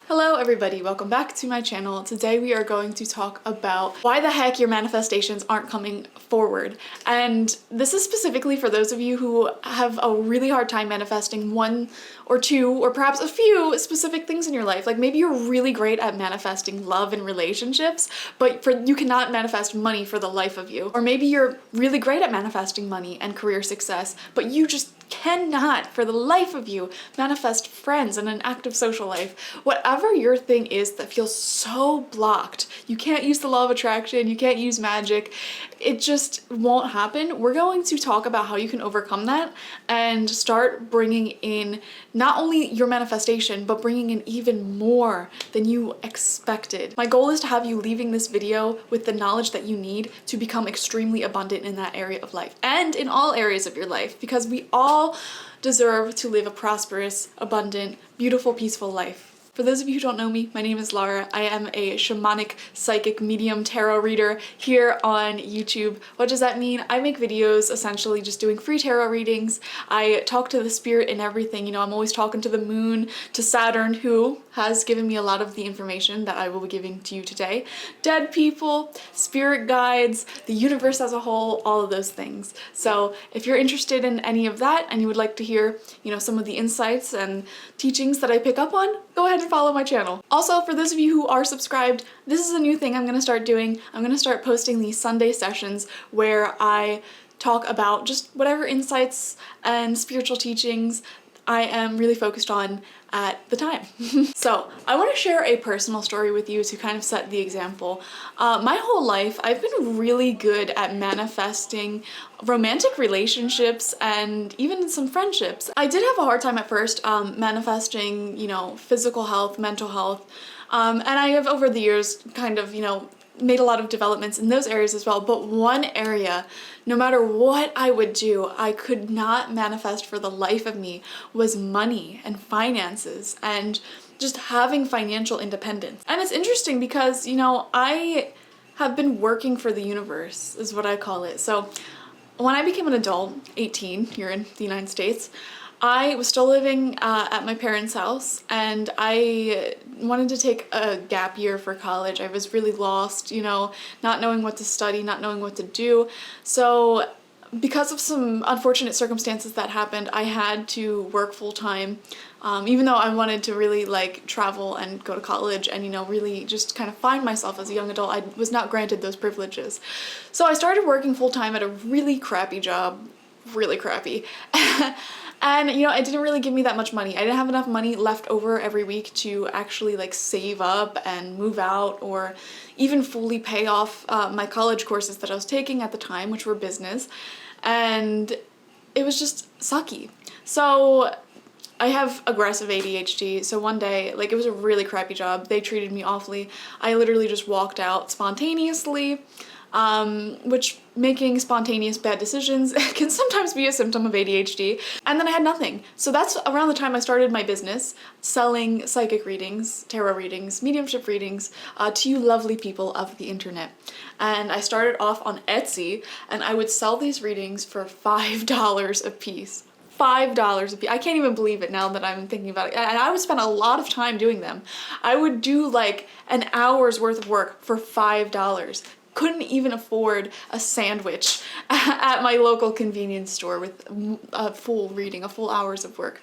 Hello everybody, welcome back to my channel. Today we are going to talk about why the heck your manifestations aren't coming forward. And this is specifically for those of you who have a really hard time manifesting one or two or perhaps a few specific things in your life. Like maybe you're really great at manifesting love and relationships, but you cannot manifest money for the life of you. Or maybe you're really great at manifesting money and career success, but you just cannot for the life of you manifest friends and an active social life. Whatever your thing is that feels so blocked, you can't use the law of attraction, you can't use magic, it just won't happen. We're going to talk about how you can overcome that and start bringing in not only your manifestation, but bringing in even more than you expected. My goal is to have you leaving this video with the knowledge that you need to become extremely abundant in that area of life and in all areas of your life, because we all deserve to live a prosperous, abundant, beautiful, peaceful life. For those of you who don't know me, my name is Laura. I am a shamanic, psychic, medium, tarot reader here on YouTube. What does that mean? I make videos essentially just doing free tarot readings. I talk to the spirit and everything. You know, I'm always talking to the moon, to Saturn, who has given me a lot of the information that I will be giving to you today. Dead people, spirit guides, the universe as a whole, all of those things. So if you're interested in any of that and you would like to hear, you know, some of the insights and teachings that I pick up on, go ahead and follow my channel. Also, for those of you who are subscribed, this is a new thing I'm gonna start doing. I'm gonna start posting these Sunday sessions where I talk about just whatever insights and spiritual teachings I am really focused on at the time. So I want to share a personal story with you to kind of set the example. My whole life I've been really good at manifesting romantic relationships and even some friendships. I did have a hard time at first manifesting, you know, physical health, mental health, and I have over the years kind of, you know, made a lot of developments in those areas as well. But one area, no matter what I would do, I could not manifest for the life of me, was money and finances and just having financial independence. And it's interesting because, you know, I have been working for the universe, is what I call it. So when I became an adult, 18 here in the United States, I was still living at my parents' house, and I wanted to take a gap year for college. I was really lost, you know, not knowing what to study, not knowing what to do. So because of some unfortunate circumstances that happened, I had to work full-time, even though I wanted to really like travel and go to college and, you know, really just kind of find myself as a young adult. I was not granted those privileges. So I started working full-time at a really crappy job, really crappy. And, you know, it didn't really give me that much money. I didn't have enough money left over every week to actually like save up and move out or even fully pay off my college courses that I was taking at the time, which were business. And it was just sucky. So I have aggressive ADHD, so one day, like, it was a really crappy job. They treated me awfully. I literally just walked out spontaneously, which making spontaneous bad decisions can sometimes be a symptom of ADHD. And then I had nothing. So that's around the time I started my business, selling psychic readings, tarot readings, mediumship readings to you lovely people of the internet. And I started off on Etsy, and I would sell these readings for $5 a piece. $5 a piece. I can't even believe it now that I'm thinking about it. And I would spend a lot of time doing them. I would do like an hour's worth of work for $5. Couldn't even afford a sandwich at my local convenience store with a full reading, a full hours of work.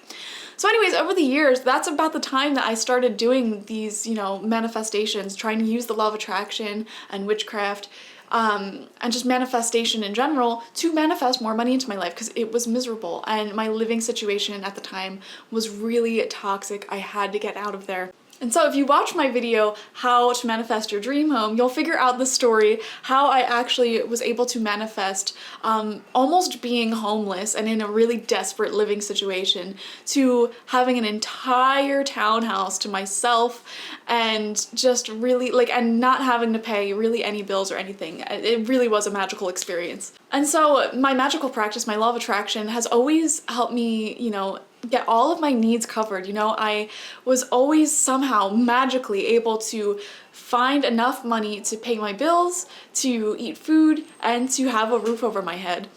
So anyways, over the years, that's about the time that I started doing these, you know, manifestations, trying to use the law of attraction and witchcraft, and just manifestation in general to manifest more money into my life, because it was miserable and my living situation at the time was really toxic. I had to get out of there. And so if you watch my video, How to Manifest Your Dream Home, you'll figure out the story, how I actually was able to manifest almost being homeless and in a really desperate living situation to having an entire townhouse to myself and just really like, and not having to pay really any bills or anything. It really was a magical experience. And so my magical practice, my law of attraction, has always helped me, you know, get all of my needs covered. You know, I was always somehow magically able to find enough money to pay my bills, to eat food, and to have a roof over my head.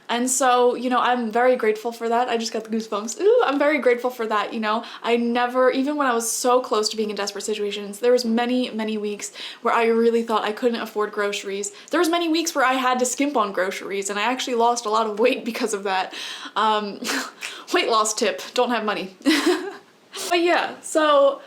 And so, you know, I'm very grateful for that. I just got the goosebumps. Ooh, I'm very grateful for that, you know. I never, even when I was so close to being in desperate situations, there was many weeks where I really thought I couldn't afford groceries. There was many weeks where I had to skimp on groceries, and I actually lost a lot of weight because of that. Weight loss tip, don't have money. But yeah, so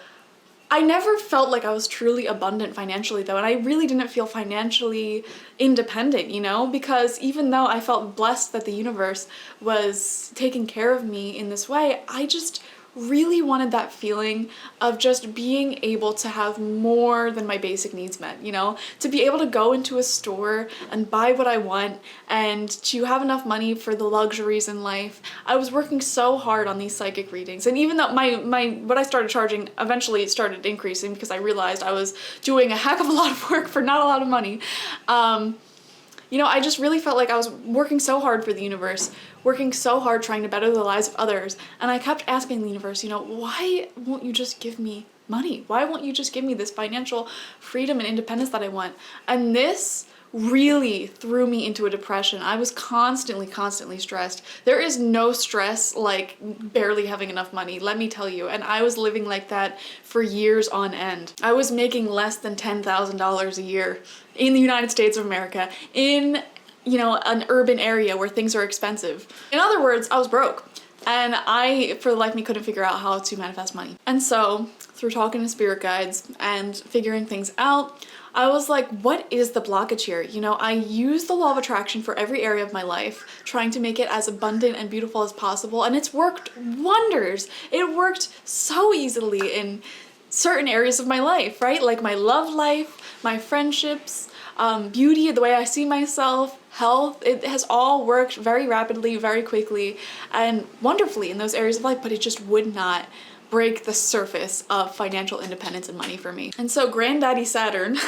I never felt like I was truly abundant financially though, and I really didn't feel financially independent, you know, because even though I felt blessed that the universe was taking care of me in this way, I just really wanted that feeling of just being able to have more than my basic needs met, you know, to be able to go into a store and buy what I want and to have enough money for the luxuries in life. I was working so hard on these psychic readings, and even though my what I started charging eventually started increasing because I realized I was doing a heck of a lot of work for not a lot of money. You know, I just really felt like I was working so hard for the universe, working so hard trying to better the lives of others, and I kept asking the universe, you know, why won't you just give me money? Why won't you just give me this financial freedom and independence that I want? And this really threw me into a depression. I was constantly stressed. There is no stress like barely having enough money, let me tell you. And I was living like that for years on end. I was making less than $10,000 a year in the United States of America, in, you know, an urban area where things are expensive. In other words, I was broke. And I, for the life of me, couldn't figure out how to manifest money. And so, through talking to spirit guides and figuring things out, I was like, what is the blockage here? You know, I use the law of attraction for every area of my life, trying to make it as abundant and beautiful as possible, and it's worked wonders. It worked so easily in certain areas of my life, right? Like my love life, my friendships, beauty, the way I see myself, health. It has all worked very rapidly, very quickly, and wonderfully in those areas of life, but it just would not break the surface of financial independence and money for me. And so Granddaddy Saturn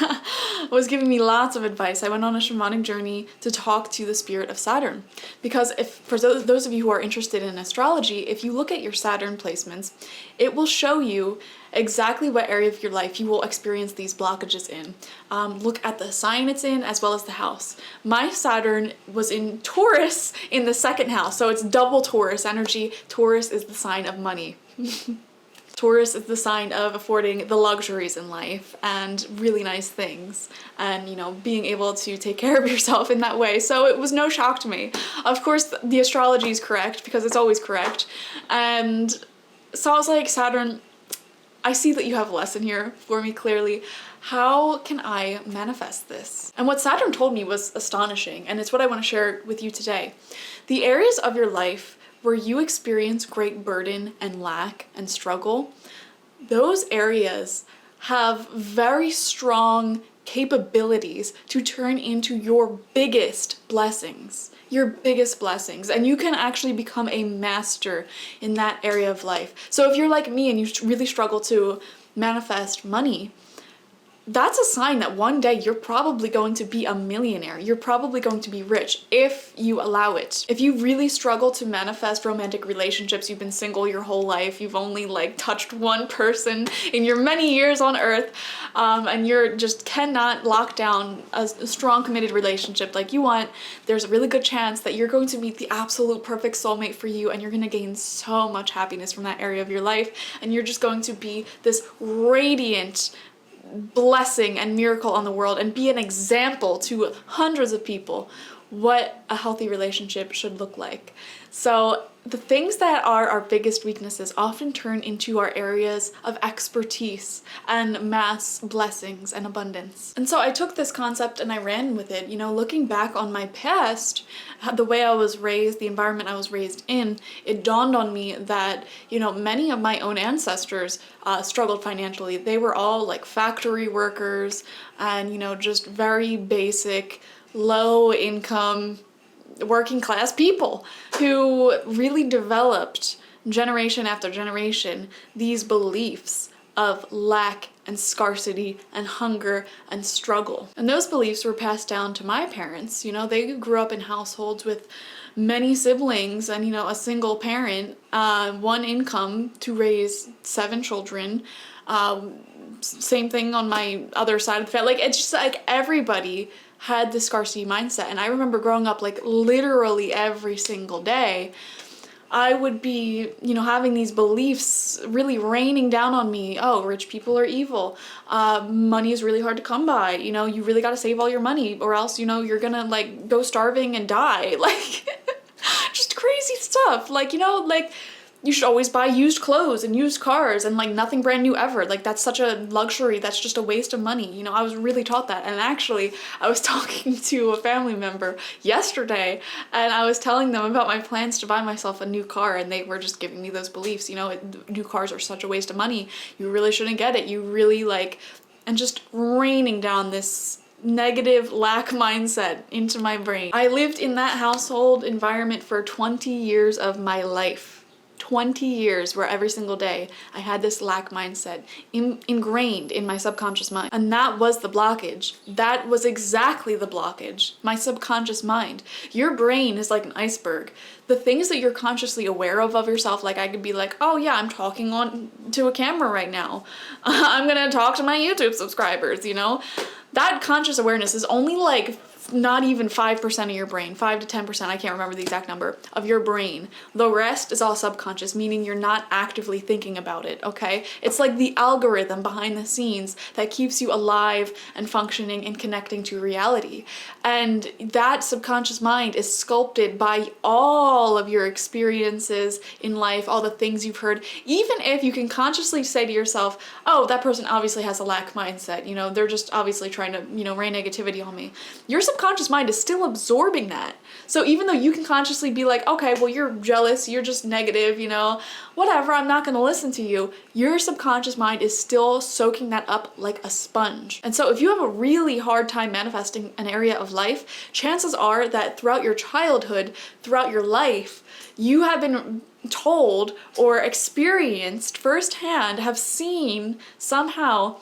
was giving me lots of advice. I went on a shamanic journey to talk to the spirit of Saturn, because if for those of you who are interested in astrology, if you look at your Saturn placements, it will show you exactly what area of your life you will experience these blockages in. Look at the sign it's in as well as the house. My Saturn was in Taurus in the second house, so it's double Taurus energy. Taurus is the sign of money. Taurus is the sign of affording the luxuries in life and really nice things, and, you know, being able to take care of yourself in that way. So it was no shock to me. Of course, the astrology is correct because it's always correct. And so I was like, Saturn, I see that you have a lesson here for me clearly. How can I manifest this? And what Saturn told me was astonishing, and it's what I want to share with you today. The areas of your life where you experience great burden and lack and struggle, those areas have very strong capabilities to turn into your biggest blessings. Your biggest blessings. And you can actually become a master in that area of life. So if you're like me and you really struggle to manifest money, that's a sign that one day you're probably going to be a millionaire. You're probably going to be rich if you allow it. If you really struggle to manifest romantic relationships, you've been single your whole life, you've only like touched one person in your many years on earth, and you're just cannot lock down a strong committed relationship like you want, there's a really good chance that you're going to meet the absolute perfect soulmate for you, and you're going to gain so much happiness from that area of your life, and you're just going to be this radiant blessing and miracle on the world and be an example to hundreds of people what a healthy relationship should look like. So the things that are our biggest weaknesses often turn into our areas of expertise and mass blessings and abundance. And so I took this concept and I ran with it. You know, looking back on my past, the way I was raised, the environment I was raised in, it dawned on me that, you know, many of my own ancestors struggled financially. They were all like factory workers and, you know, just very basic, low income, working class people who really developed generation after generation these beliefs of lack and scarcity and hunger and struggle. And those beliefs were passed down to my parents. You know, they grew up in households with many siblings and, you know, a single parent, one income to raise 7 children, same thing on my other side of the family. Like, it's just like everybody had this scarcity mindset. And I remember growing up, like literally every single day, I would be, you know, having these beliefs really raining down on me. Oh, rich people are evil. Money is really hard to come by. You know, you really got to save all your money or else, you know, you're gonna like go starving and die. Like, just crazy stuff. Like, you know, like you should always buy used clothes and used cars and like nothing brand new ever. Like, that's such a luxury. That's just a waste of money. You know, I was really taught that. And actually, I was talking to a family member yesterday and I was telling them about my plans to buy myself a new car, and they were just giving me those beliefs. You know, new cars are such a waste of money. You really shouldn't get it. You really like, and just raining down this negative lack mindset into my brain. I lived in that household environment for 20 years of my life. 20 years where every single day I had this lack mindset ingrained in my subconscious mind. And that was the blockage. That was exactly the blockage. My subconscious mind. Your brain is like an iceberg. The things that you're consciously aware of yourself, like I could be like, oh yeah, I'm talking on to a camera right now. I'm gonna talk to my YouTube subscribers, you know? That conscious awareness is only like not even 5% of your brain, 5 to 10%, I can't remember the exact number, of your brain. The rest is all subconscious, meaning you're not actively thinking about it, okay? It's like the algorithm behind the scenes that keeps you alive and functioning and connecting to reality. And that subconscious mind is sculpted by all of your experiences in life, all the things you've heard. Even if you can consciously say to yourself, oh, that person obviously has a lack mindset, you know, they're just obviously trying to, you know, rain negativity on me. Your subconscious mind is still absorbing that. So even though you can consciously be like, okay, well, you're jealous, you're just negative, you know, whatever, I'm not going to listen to you, your subconscious mind is still soaking that up like a sponge. And so if you have a really hard time manifesting an area of life, chances are that throughout your childhood, throughout your life, you have been told or experienced firsthand, have seen somehow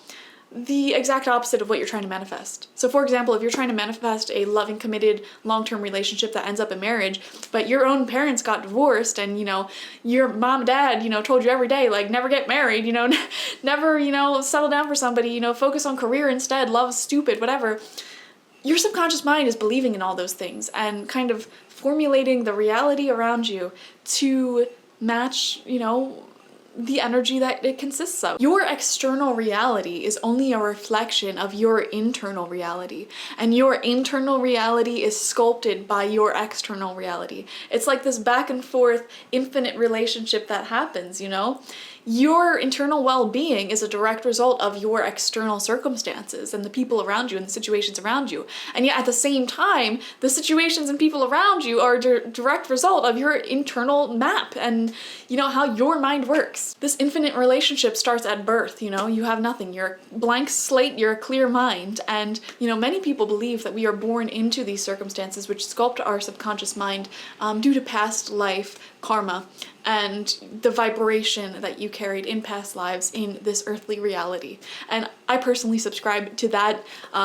the exact opposite of what you're trying to manifest. So for example, if you're trying to manifest a loving, committed, long-term relationship that ends up in marriage, but your own parents got divorced and, you know, your mom and dad, you know, told you every day, like, never get married, you know, never, you know, settle down for somebody, you know, focus on career instead, love is stupid, whatever. Your subconscious mind is believing in all those things and kind of formulating the reality around you to match, you know, the energy that it consists of. Your external reality is only a reflection of your internal reality, and your internal reality is sculpted by your external reality. It's like this back and forth infinite relationship that happens, you know? Your internal well-being is a direct result of your external circumstances and the people around you and the situations around you. And yet at the same time, the situations and people around you are a direct result of your internal map and, you know, how your mind works. This infinite relationship starts at birth, you know, you have nothing, you're a blank slate, you're a clear mind. And, you know, many people believe that we are born into these circumstances which sculpt our subconscious mind due to past life karma and the vibration that you carried in past lives in this earthly reality. And I personally subscribe to that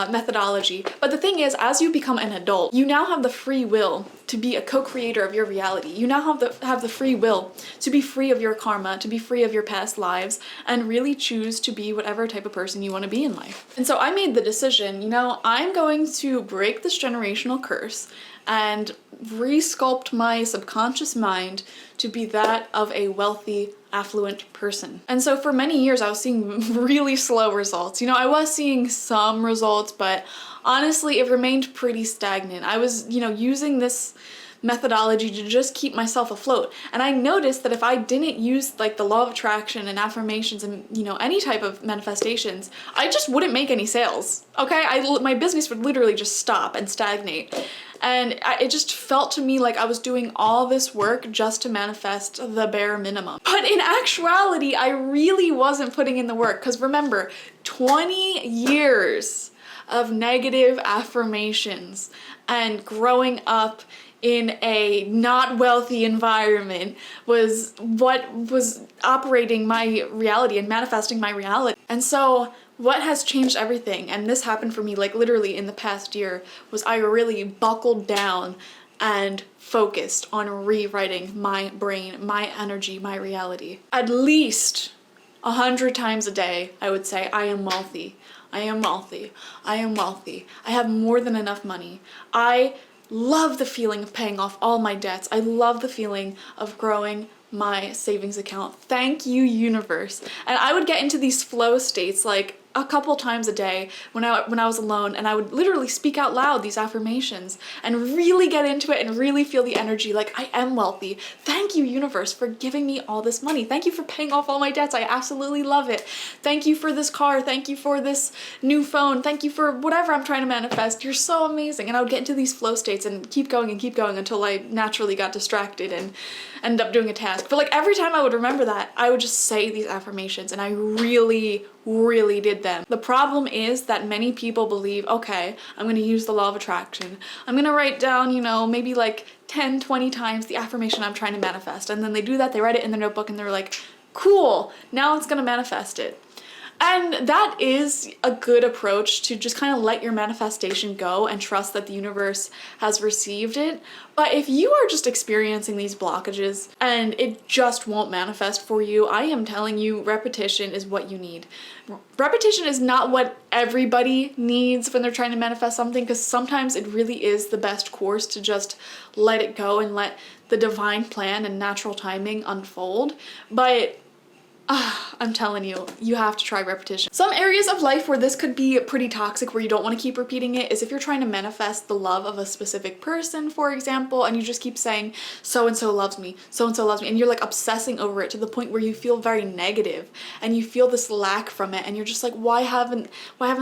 methodology. But the thing is, as you become an adult, you now have the free will to be a co-creator of your reality. You now have the free will to be free of your karma, to be free of your past lives, and really choose to be whatever type of person you want to be in life. And so I made the decision, you know, I'm going to break this generational curse and resculpt my subconscious mind to be that of a wealthy, affluent person. And so for many years, I was seeing really slow results. You know, I was seeing some results, but honestly, it remained pretty stagnant. I was, you know, using this methodology to just keep myself afloat. And I noticed that if I didn't use like the law of attraction and affirmations and, you know, any type of manifestations, I just wouldn't make any sales. Okay, my business would literally just stop and stagnate. And it just felt to me like I was doing all this work just to manifest the bare minimum. But in actuality, I really wasn't putting in the work, because remember, 20 years of negative affirmations and growing up in a not wealthy environment was what was operating my reality and manifesting my reality. And so what has changed everything, and this happened for me like literally in the past year, was I really buckled down and focused on rewriting my brain, my energy, my reality. At least 100 times a day, I would say, I am wealthy. I am wealthy. I am wealthy. I have more than enough money. I love the feeling of paying off all my debts. I love the feeling of growing my savings account. Thank you, universe. And I would get into these flow states like a couple times a day when I was alone, and I would literally speak out loud these affirmations and really get into it and really feel the energy like I am wealthy. Thank you, universe, for giving me all this money. Thank you for paying off all my debts. I absolutely love it. Thank you for this car. Thank you for this new phone. Thank you for whatever I'm trying to manifest. You're so amazing. And I would get into these flow states and keep going until I naturally got distracted and ended up doing a task. But like every time I would remember that, I would just say these affirmations, and I really did them. The problem is that many people believe, okay, I'm gonna use the law of attraction. I'm gonna write down, you know, maybe like 10, 20 times the affirmation I'm trying to manifest. And then they do that, they write it in their notebook, and they're like, cool, now it's gonna manifest it. And that is a good approach to just kind of let your manifestation go and trust that the universe has received it. But if you are just experiencing these blockages and it just won't manifest for you, I am telling you, repetition is what you need. Repetition is not what everybody needs when they're trying to manifest something, because sometimes it really is the best course to just let it go and let the divine plan and natural timing unfold. But I'm telling you, you have to try repetition. Some areas of life where this could be pretty toxic, where you don't want to keep repeating it, is if you're trying to manifest the love of a specific person, for example, and you just keep saying, so-and-so loves me, so-and-so loves me, and you're like obsessing over it to the point where you feel very negative and you feel this lack from it, and you're just like, why haven't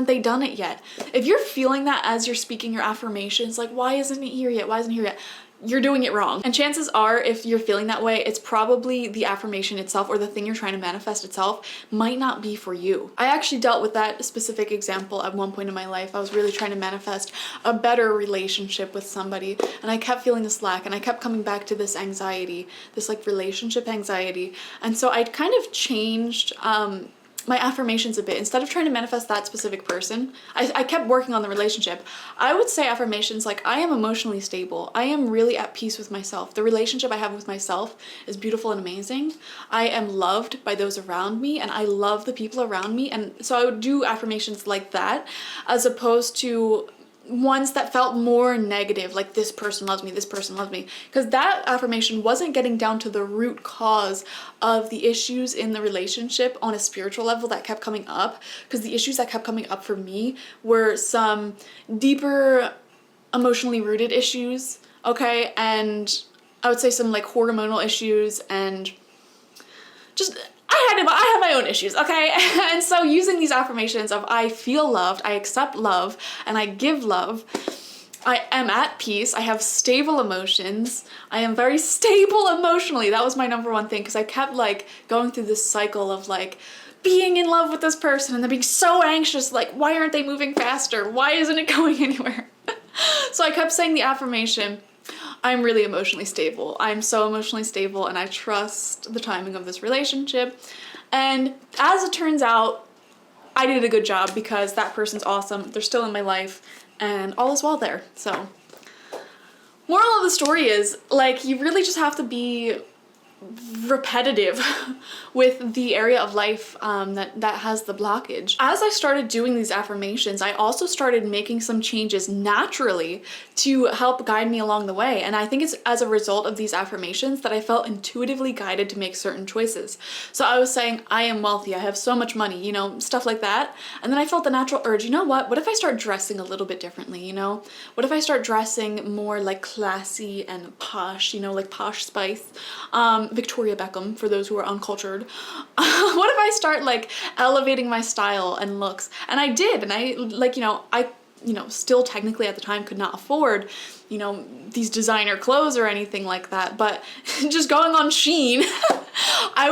they done it yet? If you're feeling that as you're speaking your affirmations, like, why isn't it here yet? Why isn't it here yet? You're doing it wrong. And chances are, if you're feeling that way, it's probably the affirmation itself, or the thing you're trying to manifest itself might not be for you. I actually dealt with that specific example at one point in my life. I was really trying to manifest a better relationship with somebody, and I kept feeling this lack, and I kept coming back to this anxiety, this like relationship anxiety. And so I kind of changed my affirmations a bit. Instead of trying to manifest that specific person, I kept working on the relationship. I would say affirmations like, I am emotionally stable. I am really at peace with myself. The relationship I have with myself is beautiful and amazing. I am loved by those around me, and I love the people around me. And so I would do affirmations like that, as opposed to ones that felt more negative, like this person loves me, this person loves me, because that affirmation wasn't getting down to the root cause of the issues in the relationship on a spiritual level that kept coming up. Because the issues that kept coming up for me were some deeper emotionally rooted issues, okay, and I would say some like hormonal issues, and just I have my own issues, okay? And so using these affirmations of I feel loved, I accept love, and I give love, I am at peace, I have stable emotions, I am very stable emotionally. That was my number one thing, because I kept like going through this cycle of like being in love with this person and then being so anxious, like, why aren't they moving faster? Why isn't it going anywhere? So I kept saying the affirmation, I'm really emotionally stable. I'm so emotionally stable, and I trust the timing of this relationship. And as it turns out, I did a good job, because that person's awesome. They're still in my life, and all is well there. So, moral of the story is, like, you really just have to be repetitive with the area of life that has the blockage. As I started doing these affirmations, I also started making some changes naturally to help guide me along the way. And I think it's as a result of these affirmations that I felt intuitively guided to make certain choices. So I was saying, I am wealthy, I have so much money, you know, stuff like that. And then I felt the natural urge, you know what if I start dressing a little bit differently, you know? What if I start dressing more like classy and posh, you know, like Posh Spice? Victoria Beckham, for those who are uncultured. What if I start like elevating my style and looks? And I did, and I like, I still technically at the time could not afford, these designer clothes or anything like that, but just going on Shein, I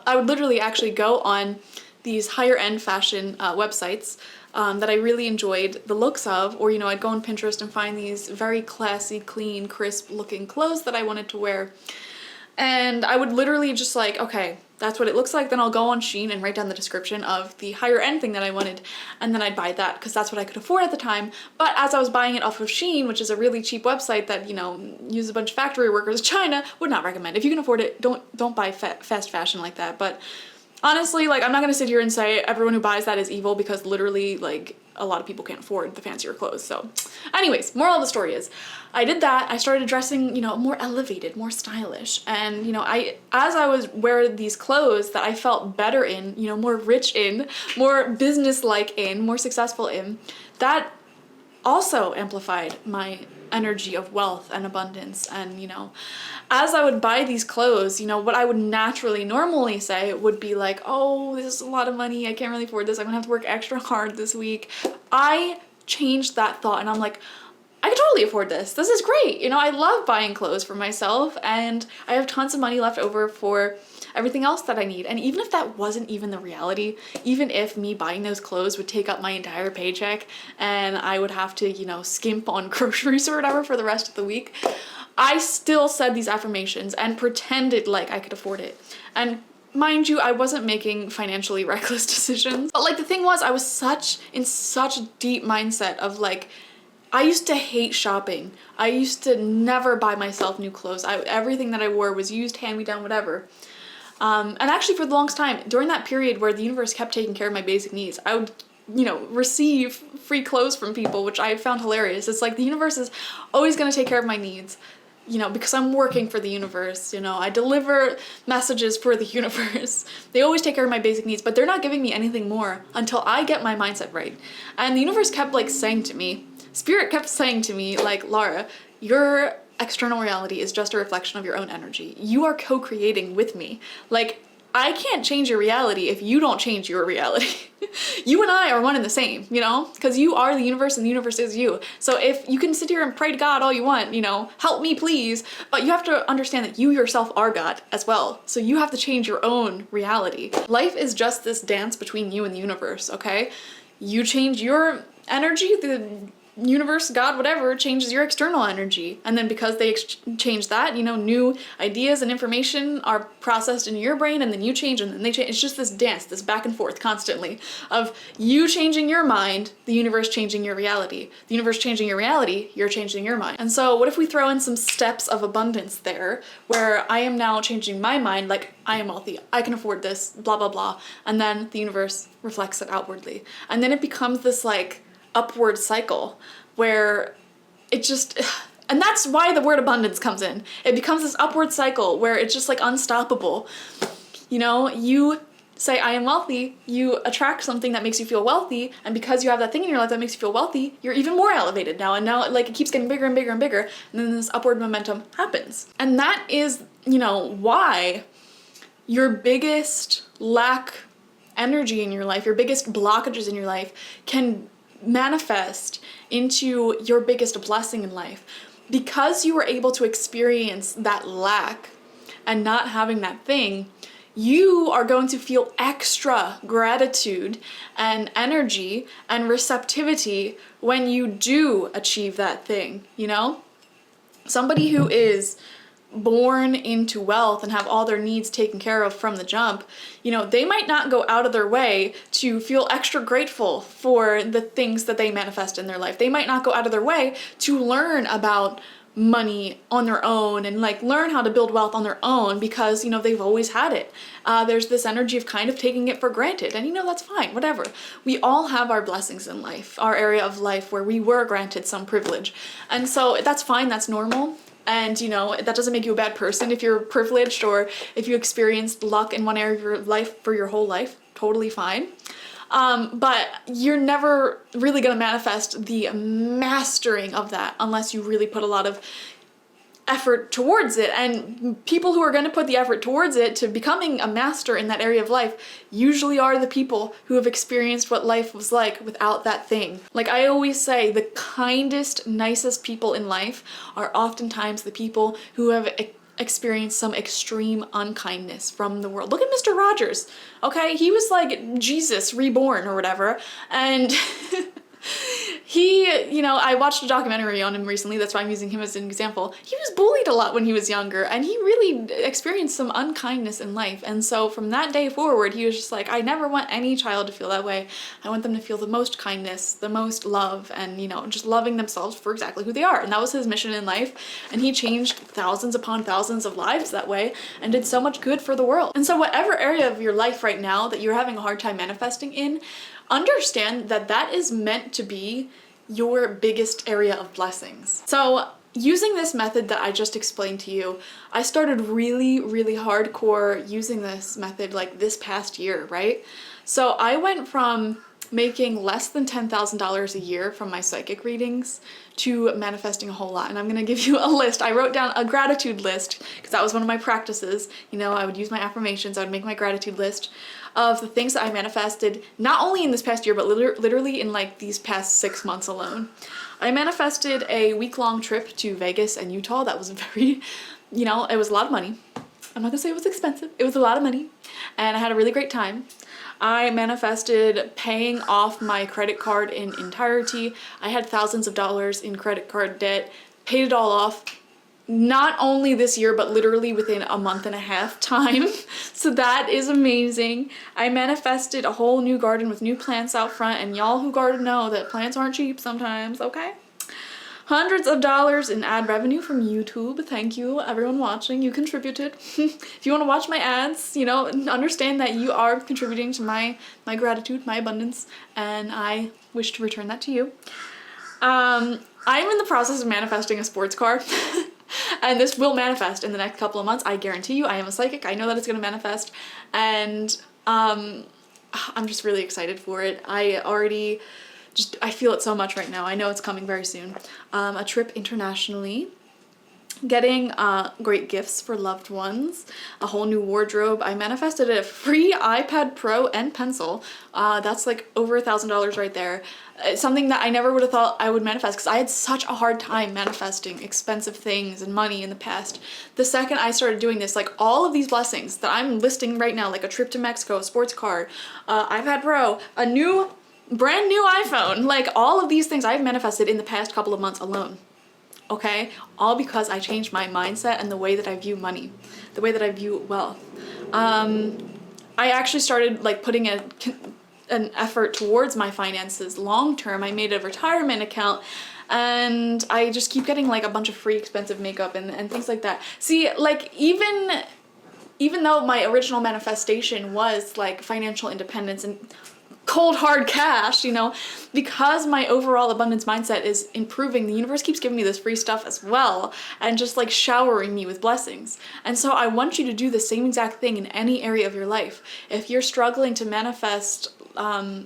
would literally actually go on these higher end fashion websites that I really enjoyed the looks of, or I'd go on Pinterest and find these very classy, clean, crisp looking clothes that I wanted to wear. And I would literally just like, okay, that's what it looks like. Then I'll go on Shein and write down the description of the higher end thing that I wanted, and then I'd buy that because that's what I could afford at the time. But as I was buying it off of Shein, which is a really cheap website that, uses a bunch of factory workers, China, would not recommend. If you can afford it, don't buy fast fashion like that. But Honestly, like, I'm not gonna sit here and say everyone who buys that is evil, because literally, like, a lot of people can't afford the fancier clothes. So anyways, moral of the story is I did that. I started dressing, you know, more elevated, more stylish. And, you know, as I was wearing these clothes that I felt better in, you know, more rich in, more business-like in, more successful in, that also amplified my energy of wealth and abundance. And, you know, as I would buy these clothes, you know, what I would naturally normally say would be like, oh, this is a lot of money, I can't really afford this, I'm gonna have to work extra hard this week. I changed that thought and I'm like, I can totally afford this. This is great. You know, I love buying clothes for myself and I have tons of money left over for everything else that I need. And even if that wasn't even the reality, even if me buying those clothes would take up my entire paycheck and I would have to, you know, skimp on groceries or whatever for the rest of the week, I still said these affirmations and pretended like I could afford it. And mind you, I wasn't making financially reckless decisions. But like the thing was, I was in such a deep mindset of like, I used to hate shopping. I used to never buy myself new clothes. Everything that I wore was used, hand-me-down, whatever. And actually for the longest time, during that period where the universe kept taking care of my basic needs, I would, you know, receive free clothes from people, which I found hilarious. It's like the universe is always gonna take care of my needs, you know, because I'm working for the universe, you know, I deliver messages for the universe. They always take care of my basic needs, but they're not giving me anything more until I get my mindset right. And the universe kept like saying to me, Spirit kept saying to me, like, Laura, your external reality is just a reflection of your own energy. You are co-creating with me. Like, I can't change your reality if you don't change your reality. You and I are one and the same, you know? Because you are the universe and the universe is you. So if you can sit here and pray to God all you want, you know, help me please, but you have to understand that you yourself are God as well. So you have to change your own reality. Life is just this dance between you and the universe, okay? You change your energy, the universe, God, whatever, changes your external energy. And then because they change that, you know, new ideas and information are processed in your brain and then you change and then they change. It's just this dance, this back and forth constantly of you changing your mind, the universe changing your reality. The universe changing your reality, you're changing your mind. And so what if we throw in some steps of abundance there where I am now changing my mind, like I am wealthy, I can afford this, blah, blah, blah. And then the universe reflects it outwardly. And then it becomes this like upward cycle where it just, and that's why the word abundance comes in. It becomes this upward cycle where it's just like unstoppable. You know, you say, I am wealthy, you attract something that makes you feel wealthy, and because you have that thing in your life that makes you feel wealthy, you're even more elevated now, and now like it keeps getting bigger and bigger and bigger, and then this upward momentum happens. And that is, you know, why your biggest lack energy in your life, your biggest blockages in your life can manifest into your biggest blessing in life. Because you were able to experience that lack and not having that thing, you are going to feel extra gratitude and energy and receptivity when you do achieve that thing, you know? Somebody who is born into wealth and have all their needs taken care of from the jump, you know, they might not go out of their way to feel extra grateful for the things that they manifest in their life. They might not go out of their way to learn about money on their own and like learn how to build wealth on their own because, you know, they've always had it. There's this energy of kind of taking it for granted, and you know, that's fine, whatever. We all have our blessings in life, our area of life where we were granted some privilege. And so that's fine, that's normal. And, you know, that doesn't make you a bad person if you're privileged or if you experienced luck in one area of your life for your whole life. Totally fine. But you're never really going to manifest the mastering of that unless you really put a lot of effort towards it. And people who are going to put the effort towards it to becoming a master in that area of life usually are the people who have experienced what life was like without that thing. Like I always say, the kindest, nicest people in life are oftentimes the people who have experienced some extreme unkindness from the world. Look at Mr. Rogers, okay? He was like Jesus reborn or whatever, and you know, I watched a documentary on him recently, that's why I'm using him as an example. He was bullied a lot when he was younger, and he really experienced some unkindness in life. And so from that day forward, he was just like, I never want any child to feel that way. I want them to feel the most kindness, the most love, and, you know, just loving themselves for exactly who they are. And that was his mission in life. And he changed thousands upon thousands of lives that way and did so much good for the world. And so whatever area of your life right now that you're having a hard time manifesting in, understand that that is meant to be your biggest area of blessings. So using this method that I just explained to you, I started really hardcore using this method like this past year, right? So I went from making less than $10,000 a year from my psychic readings to manifesting a whole lot. And I'm gonna give you a list. I wrote down a gratitude list because that was one of my practices. You know, I would use my affirmations, I would make my gratitude list of the things that I manifested, not only in this past year, but literally in like these past 6 months alone. I manifested a week-long trip to Vegas and Utah. That was very, you know, it was a lot of money. I'm not gonna say it was expensive. It was a lot of money and I had a really great time. I manifested paying off my credit card in entirety. I had thousands of dollars in credit card debt, paid it all off, not only this year, but literally within a month and a half time. So that is amazing. I manifested a whole new garden with new plants out front, and y'all who garden know that plants aren't cheap sometimes, okay? Hundreds of dollars in ad revenue from YouTube. Thank you, everyone watching. You contributed. If you want to watch my ads, you know, understand that you are contributing to my gratitude, my abundance, and I wish to return that to you. I'm in the process of manifesting a sports car. And this will manifest in the next couple of months. I guarantee you. I am a psychic. I know that it's going to manifest. And I'm just really excited for it. I feel it so much right now. I know it's coming very soon. A trip internationally, getting great gifts for loved ones, a whole new wardrobe. I manifested a free iPad Pro and pencil. That's like over $1,000 right there. It's something that I never would have thought I would manifest because I had such a hard time manifesting expensive things and money in the past. The second I started doing this, like all of these blessings that I'm listing right now, like a trip to Mexico, a sports car, iPad Pro, a brand new iPhone, like all of these things I've manifested in the past couple of months alone. Okay, all because I changed my mindset and the way that I view money, the way that I view wealth. I actually started like putting an effort towards my finances long term. I made a retirement account and I just keep getting like a bunch of free expensive makeup and things like that. See, like even though my original manifestation was like financial independence and cold hard cash, you know, because my overall abundance mindset is improving, the universe keeps giving me this free stuff as well and just like showering me with blessings. And so I want you to do the same exact thing in any area of your life. If you're struggling to manifest a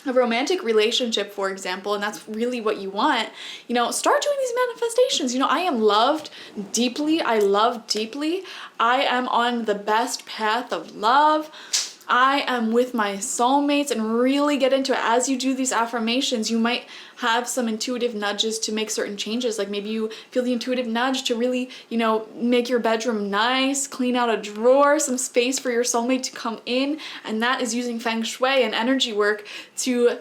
romantic relationship, for example, and that's really what you want, you know, start doing these manifestations. You know, I am loved deeply. I love deeply. I am on the best path of love. I am with my soulmates, and really get into it. As you do these affirmations, you might have some intuitive nudges to make certain changes. Like maybe you feel the intuitive nudge to really, you know, make your bedroom nice, clean out a drawer, some space for your soulmate to come in. And that is using feng shui and energy work to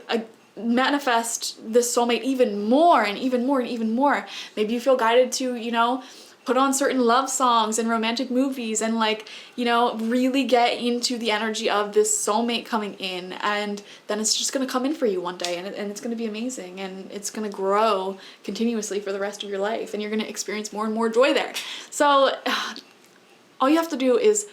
manifest this soulmate even more and even more and even more. Maybe you feel guided to, you know, put on certain love songs and romantic movies and like, you know, really get into the energy of this soulmate coming in, and then it's just gonna come in for you one day and it's gonna be amazing, and it's gonna grow continuously for the rest of your life, and you're gonna experience more and more joy there. So all you have to do is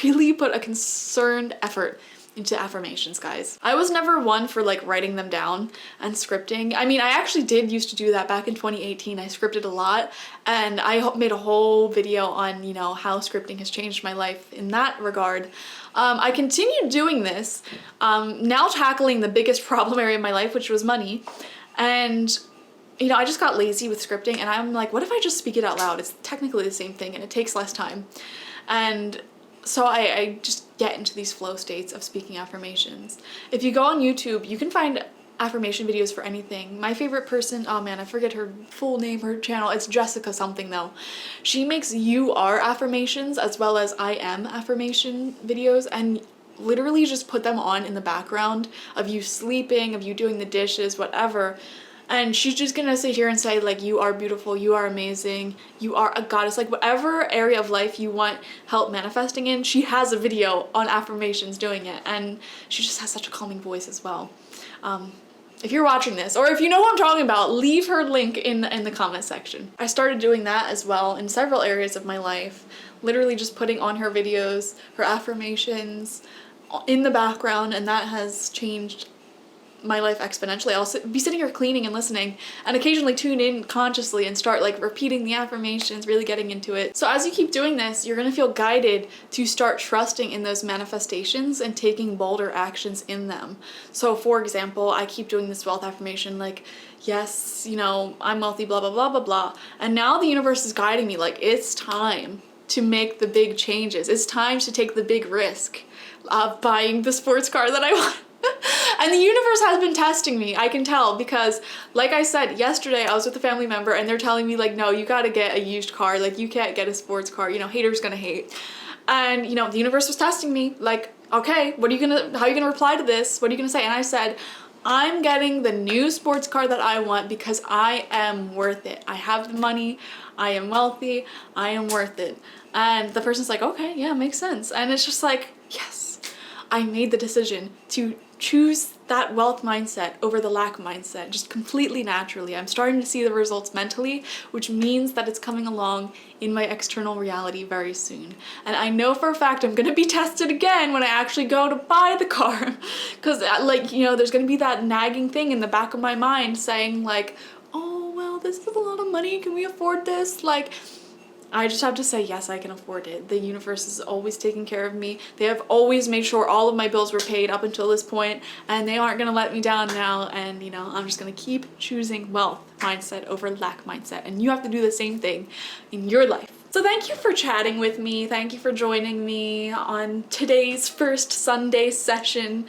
really put a concerned effort into affirmations, guys. I was never one for like writing them down and scripting. I mean, I actually did used to do that back in 2018. I scripted a lot, and I made a whole video on, you know, how scripting has changed my life in that regard. I continued doing this, now tackling the biggest problem area in my life, which was money. And you know, I just got lazy with scripting, and I'm like, what if I just speak it out loud? It's technically the same thing and it takes less time. And so I just get into these flow states of speaking affirmations. If you go on YouTube, you can find affirmation videos for anything. My favorite person, oh man, I forget her full name, her channel, it's Jessica something though. She makes you are affirmations as well as I am affirmation videos, and literally just put them on in the background of you sleeping, of you doing the dishes, whatever. And she's just gonna sit here and say like, you are beautiful, you are amazing, you are a goddess. Like whatever area of life you want help manifesting in, she has a video on affirmations doing it, and she just has such a calming voice as well. If you're watching this, or if you know who I'm talking about, leave her link in the comment section. I started doing that as well in several areas of my life, literally just putting on her videos, her affirmations in the background, and that has changed my life exponentially. I'll be sitting here cleaning and listening, and occasionally tune in consciously and start like repeating the affirmations, really getting into it. So as you keep doing this, you're gonna feel guided to start trusting in those manifestations and taking bolder actions in them. So for example, I keep doing this wealth affirmation like, yes, you know, I'm wealthy, blah, blah, blah, blah, blah. And now the universe is guiding me like, it's time to make the big changes. It's time to take the big risk of buying the sports car that I want. And the universe has been testing me, I can tell, because like I said yesterday, I was with a family member and they're telling me like, no, you gotta get a used car, like you can't get a sports car, you know, haters gonna hate. And you know, the universe was testing me like, okay, how are you gonna reply to this? What are you gonna say? And I said, I'm getting the new sports car that I want because I am worth it. I have the money, I am wealthy, I am worth it. And the person's like, okay, yeah, makes sense. And it's just like, yes, I made the decision to choose that wealth mindset over the lack mindset, just completely naturally. I'm starting to see the results mentally, which means that it's coming along in my external reality very soon. And I know for a fact I'm gonna be tested again when I actually go to buy the car. Because like, you know, there's gonna be that nagging thing in the back of my mind saying like, oh, well, this is a lot of money, can we afford this? Like, I just have to say, yes, I can afford it. The universe is always taking care of me. They have always made sure all of my bills were paid up until this point, and they aren't gonna let me down now. And you know, I'm just gonna keep choosing wealth mindset over lack mindset. And you have to do the same thing in your life. So thank you for chatting with me. Thank you for joining me on today's first Sunday session.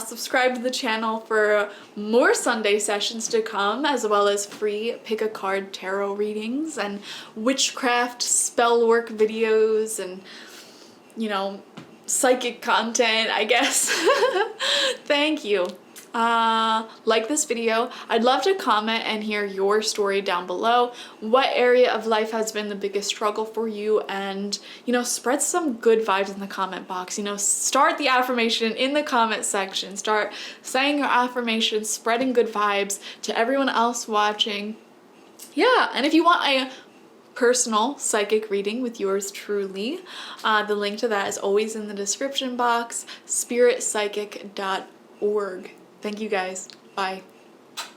Subscribe to the channel for more Sunday sessions to come, as well as free pick a card tarot readings and witchcraft spell work videos and, you know, psychic content, I guess. Thank you. Like this video. I'd love to comment and hear your story down below. What area of life has been the biggest struggle for you? And, you know, spread some good vibes in the comment box. You know, start the affirmation in the comment section. Start saying your affirmations, spreading good vibes to everyone else watching. Yeah, and if you want a personal psychic reading with yours truly, the link to that is always in the description box, spiritpsychic.org. Thank you guys. Bye.